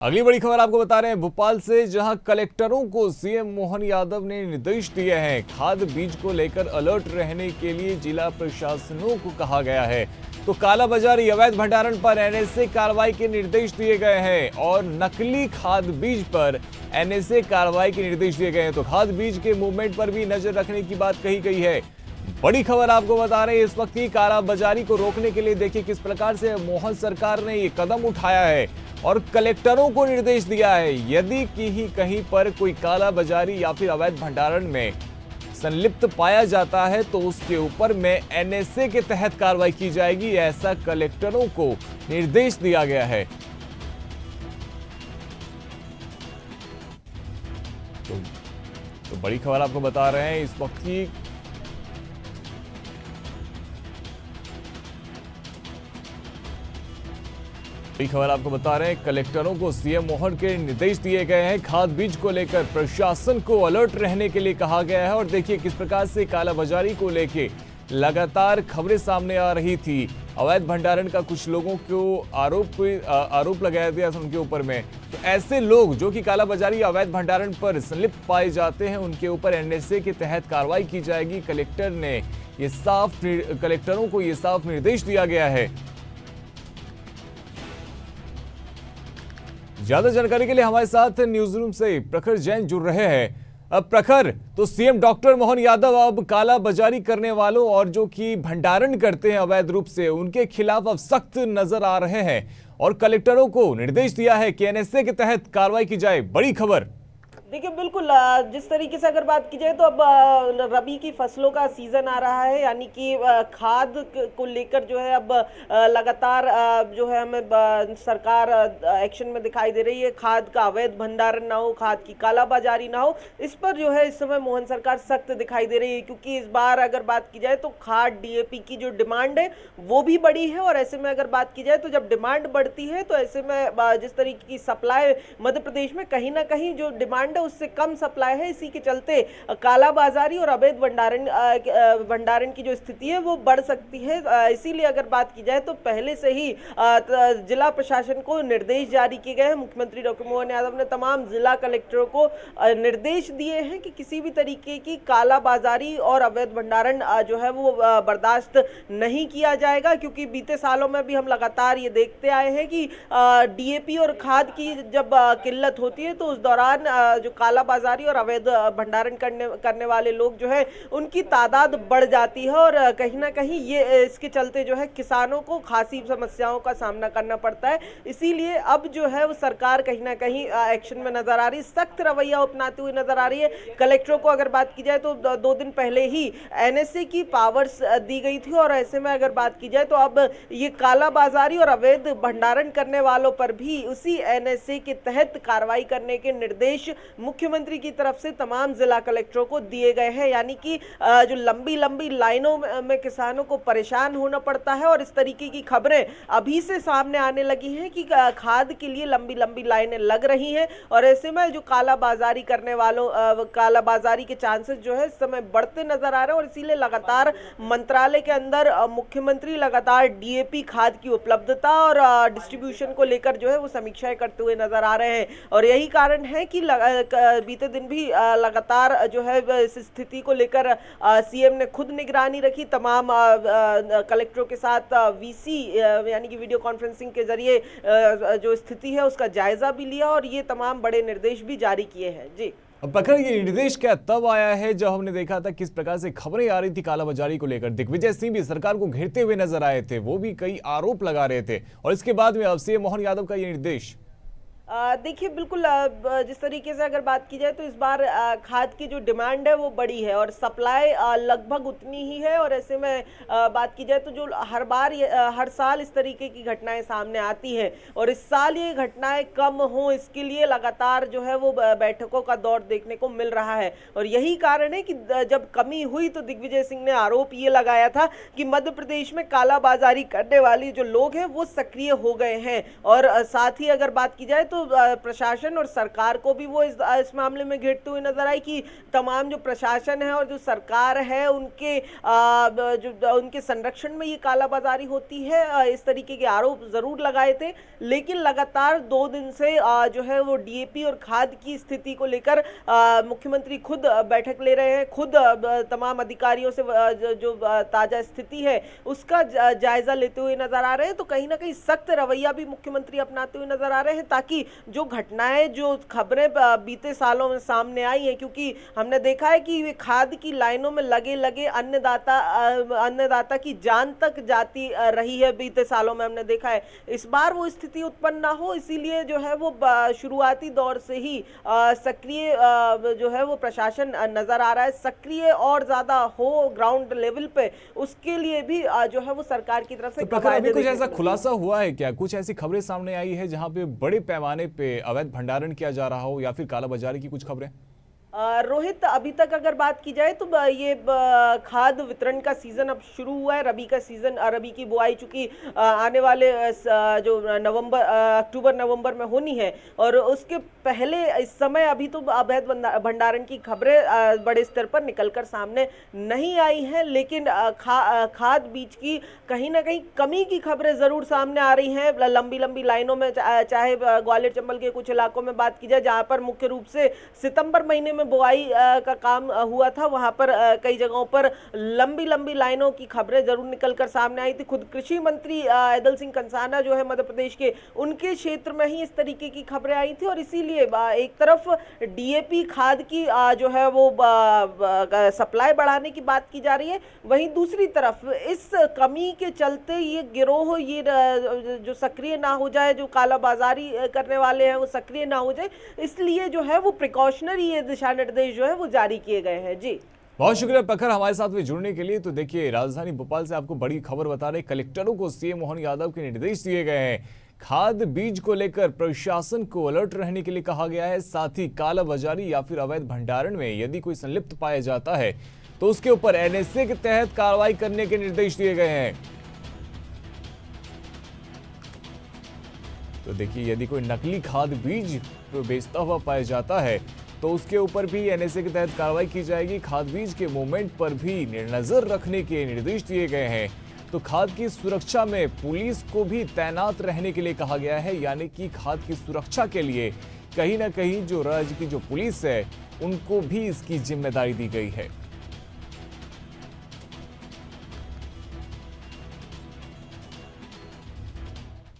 अगली बड़ी खबर आपको बता रहे हैं भोपाल से, जहां कलेक्टरों को सीएम मोहन यादव ने निर्देश दिए हैं। खाद बीज को लेकर अलर्ट रहने के लिए जिला प्रशासनों को कहा गया है। तो कालाबाजारी, अवैध भंडारण पर एनएसए कार्रवाई के निर्देश दिए गए हैं और नकली खाद बीज पर एनएसए कार्रवाई के निर्देश दिए गए हैं। तो खाद बीज के मूवमेंट पर भी नजर रखने की बात कही गई है। बड़ी खबर आपको बता रहे हैं इस वक्त की, कालाबाजारी को रोकने के लिए देखिए किस प्रकार से मोहन सरकार ने ये कदम उठाया है और कलेक्टरों को निर्देश दिया है, यदि कहीं पर कोई कालाबाजारी या फिर अवैध भंडारण में संलिप्त पाया जाता है तो उसके ऊपर में एनएसए के तहत कार्रवाई की जाएगी, ऐसा कलेक्टरों को निर्देश दिया गया है। तो बड़ी खबर आपको बता रहे हैं इस वक्त की, खबर आपको बता रहे हैं कलेक्टरों को सीएम मोहन के निर्देश दिए गए हैं। खाद बीज को लेकर प्रशासन को अलर्ट रहने के लिए कहा गया है और देखिए किस प्रकार से कालाबाजारी को लेके लगातार खबरें सामने आ रही थी। अवैध भंडारण का कुछ लोगों को आरोप लगाया गया था उनके ऊपर में। तो ऐसे लोग जो कि कालाबाजारी अवैध भंडारण पर संलिप्त पाए जाते हैं उनके ऊपर एनएसए के तहत कार्रवाई की जाएगी। कलेक्टरों को ये साफ निर्देश दिया गया है। ज्यादा जानकारी के लिए हमारे साथ न्यूज रूम से प्रखर जैन जुड़ रहे हैं। अब प्रखर, तो सीएम डॉक्टर मोहन यादव अब कालाबाजारी करने वालों और जो कि भंडारण करते हैं अवैध रूप से, उनके खिलाफ अब सख्त नजर आ रहे हैं और कलेक्टरों को निर्देश दिया है कि एनएसए के तहत कार्रवाई की जाए। बड़ी खबर देखिए, बिल्कुल जिस तरीके से अगर बात की जाए तो अब रबी की फसलों का सीजन आ रहा है, यानी कि खाद को लेकर जो है अब लगातार जो है हमें सरकार एक्शन में दिखाई दे रही है। खाद का अवैध भंडारण ना हो, खाद की कालाबाजारी ना हो, इस पर जो है इस समय मोहन सरकार सख्त दिखाई दे रही है। क्योंकि इस बार अगर बात की जाए तो खाद डीएपी की जो डिमांड है वो भी बढ़ी है और ऐसे में अगर बात की जाए तो जब डिमांड बढ़ती है तो ऐसे में जिस तरीके की सप्लाई मध्य प्रदेश में कहीं ना कहीं जो डिमांड उससे कम सप्लाई है, इसी के चलते कालाबाजारी और अवैध भंडारण की जो स्थिति है वो बढ़ सकती है। इसीलिए अगर बात की जाए तो पहले से ही जिला प्रशासन को निर्देश जारी किए गए हैं। मुख्यमंत्री डॉक्टर मोहन यादव ने तमाम जिला कलेक्टरों को निर्देश दिए हैं कि किसी भी तरीके की कालाबाजारी और अवैध भंडारण जो है वो बर्दाश्त नहीं किया जाएगा। क्योंकि बीते सालों में भी हम लगातार ये देखते आए हैं कि डीएपी और खाद की जब किल्लत होती है तो उस दौरान जो कालाबाजारी और अवैध भंडारण करने वाले लोग जो है उनकी तादाद बढ़ जाती है और कहीं ना कहीं ये इसके चलते जो है किसानों को खासी समस्याओं का सामना करना पड़ता है। इसीलिए अब जो है वो सरकार कहीं ना कहीं एक्शन में नजर आ रही है, सख्त रवैया अपनाती हुई नजर आ रही है। कलेक्टरों को अगर बात की जाए तो 2 दिन पहले ही एनएसए की पावर्स दी गई थी और ऐसे में अगर बात की जाए तो अब ये कालाबाजारी और अवैध भंडारण करने वालों पर भी उसी एनएसए के तहत कार्रवाई करने के निर्देश मुख्यमंत्री की तरफ से तमाम जिला कलेक्टरों को दिए गए हैं। यानी कि जो लंबी लंबी लाइनों में किसानों को परेशान होना पड़ता है और इस तरीके की खबरें अभी से सामने आने लगी हैं कि खाद के लिए लंबी लंबी लाइनें लग रही हैं और ऐसे में जो कालाबाजारी करने वालों कालाबाजारी के चांसेस जो है इस समय बढ़ते नजर आ रहे हैं और इसीलिए लगातार मंत्रालय के अंदर मुख्यमंत्री लगातार डीएपी खाद की उपलब्धता और डिस्ट्रीब्यूशन को लेकर जो है वो समीक्षाएं करते हुए नजर आ रहे हैं। और यही कारण है कि बीते दिन भी लगातार जो है इस स्थिति को लेकर सीएम ने खुद निगरानी रखी। तमाम कलेक्टरों के साथ वीसी यानी कि वीडियो कॉन्फ्रेंसिंग के जरिए जो स्थिति है उसका जायजा भी लिया और ये तमाम बड़े निर्देश भी जारी किए हैं। जी प्रखर, ये निर्देश क्या तब आया है जब हमने देखा था किस प्रकार से खबरें आ रही थी कालाबाजारी को लेकर? दिग्विजय सिंह भी सरकार को घेरते हुए नजर आए थे, वो भी कई आरोप लगा रहे थे और इसके बाद में अब सीएम मोहन यादव का ये निर्देश। देखिए, बिल्कुल जिस तरीके से अगर बात की जाए तो इस बार खाद की जो डिमांड है वो बड़ी है और सप्लाई लगभग उतनी ही है और ऐसे में बात की जाए तो जो हर साल इस तरीके की घटनाएं सामने आती हैं और इस साल ये घटनाएं कम हों इसके लिए लगातार जो है वो बैठकों का दौर देखने को मिल रहा है। और यही कारण है कि जब कमी हुई तो दिग्विजय सिंह ने आरोप ये लगाया था कि मध्य प्रदेश में कालाबाजारी करने वाली जो लोग हैं वो सक्रिय हो गए हैं। और साथ ही अगर बात की जाए तो प्रशासन और सरकार को भी वो इस मामले में घेरते हुए नजर आई कि तमाम जो प्रशासन है और जो सरकार है उनके जो उनके संरक्षण में ये कालाबाजारी होती है, इस तरीके के आरोप जरूर लगाए थे। लेकिन लगातार 2 दिन से जो है वो डीएपी और खाद की स्थिति को लेकर मुख्यमंत्री खुद बैठक ले रहे हैं, खुद तमाम अधिकारियों से जो ताजा स्थिति है उसका जायजा लेते हुए नजर आ रहे हैं। तो कहीं ना कहीं सख्त रवैया भी मुख्यमंत्री अपनाते हुए नजर आ रहे हैं, ताकि जो घटनाएं, जो खबरें बीते सालों में सामने आई हैं, क्योंकि हमने देखा है कि वे खाद की लाइनों में लगे लगे अन्नदाता की जान तक जाती रही है बीते सालों में, हमने देखा है। इस बार वो स्थिति उत्पन्न ना हो, इसीलिए जो है वो शुरुआती दौर से ही सक्रिय जो है वो प्रशासन नजर आ रहा है, सक्रिय और ज्यादा हो ग्राउंड लेवल पे, उसके लिए भी जो है वो सरकार की तरफ से तो अभी कुछ ऐसा खुलासा हुआ है क्या? कुछ ऐसी खबरें सामने आई है जहां पे बड़े पैमाने पे अवैध भंडारण किया जा रहा हो या फिर कालाबाजारी की कुछ खबरें? रोहित, अभी तक अगर बात की जाए तो ये खाद वितरण का सीजन अब शुरू हुआ है। रबी का सीजन, रबी की बुआई चूंकि आने वाले जो अक्टूबर नवंबर में होनी है, और उसके पहले इस समय अभी तो अवैध भंडारण की खबरें बड़े स्तर पर निकलकर सामने नहीं आई हैं, लेकिन खाद बीज की कहीं ना कहीं कमी की खबरें जरूर सामने आ रही हैं। लंबी लंबी लाइनों में, चाहे ग्वालियर चंबल के कुछ इलाकों में बात की जाए जहां पर मुख्य रूप से सितंबर महीने में बुआई का काम हुआ था, वहां पर कई जगहों पर लंबी लंबी लाइनों की खबरें जरूर निकलकर सामने आई थी। खुद कृषि मंत्री ऐदल सिंह कंसाना जो है मध्य प्रदेश के, उनके क्षेत्र में ही इस तरीके की खबरें आई थी, और इसीलिए एक तरफ डीएपी खाद की जो है वो सप्लाई बढ़ाने की बात की जा रही है, वहीं दूसरी तरफ इस कमी के चलते ये गिरोह, ये जो सक्रिय ना हो जाए, जो कालाबाजारी करने वाले हैं वो सक्रिय ना हो जाए, इसलिए जो है वो प्रिकॉशनरी ये दिशा निर्देश जो है वो जारी किए गए हैं। जी, बहुत शुक्रिया प्रखर हमारे साथ में जुड़ने के लिए। तो देखिए, राजधानी भोपाल से आपको बड़ी खबर बता रहे, कलेक्टरों को सीएम मोहन यादव के निर्देश दिए गए हैं। खाद बीज को लेकर प्रशासन को अलर्ट रहने के लिए कहा गया है। साथ ही कालाबाजारी या फिर अवैध भंडारण में यदि कोई संलिप्त पाया जाता है तो उसके ऊपर एनएसए के तहत कार्रवाई करने के निर्देश दिए गए हैं। तो देखिए, यदि कोई नकली खाद बीज बेचता हुआ पाया जाता है तो उसके ऊपर भी एनएसए के तहत कार्रवाई की जाएगी। खाद बीज के मूवमेंट पर भी नजर रखने के निर्देश दिए गए हैं। तो खाद की सुरक्षा में पुलिस को भी तैनात रहने के लिए कहा गया है, यानी कि खाद की सुरक्षा के लिए कहीं ना कहीं जो राज्य की जो पुलिस है उनको भी इसकी जिम्मेदारी दी गई है।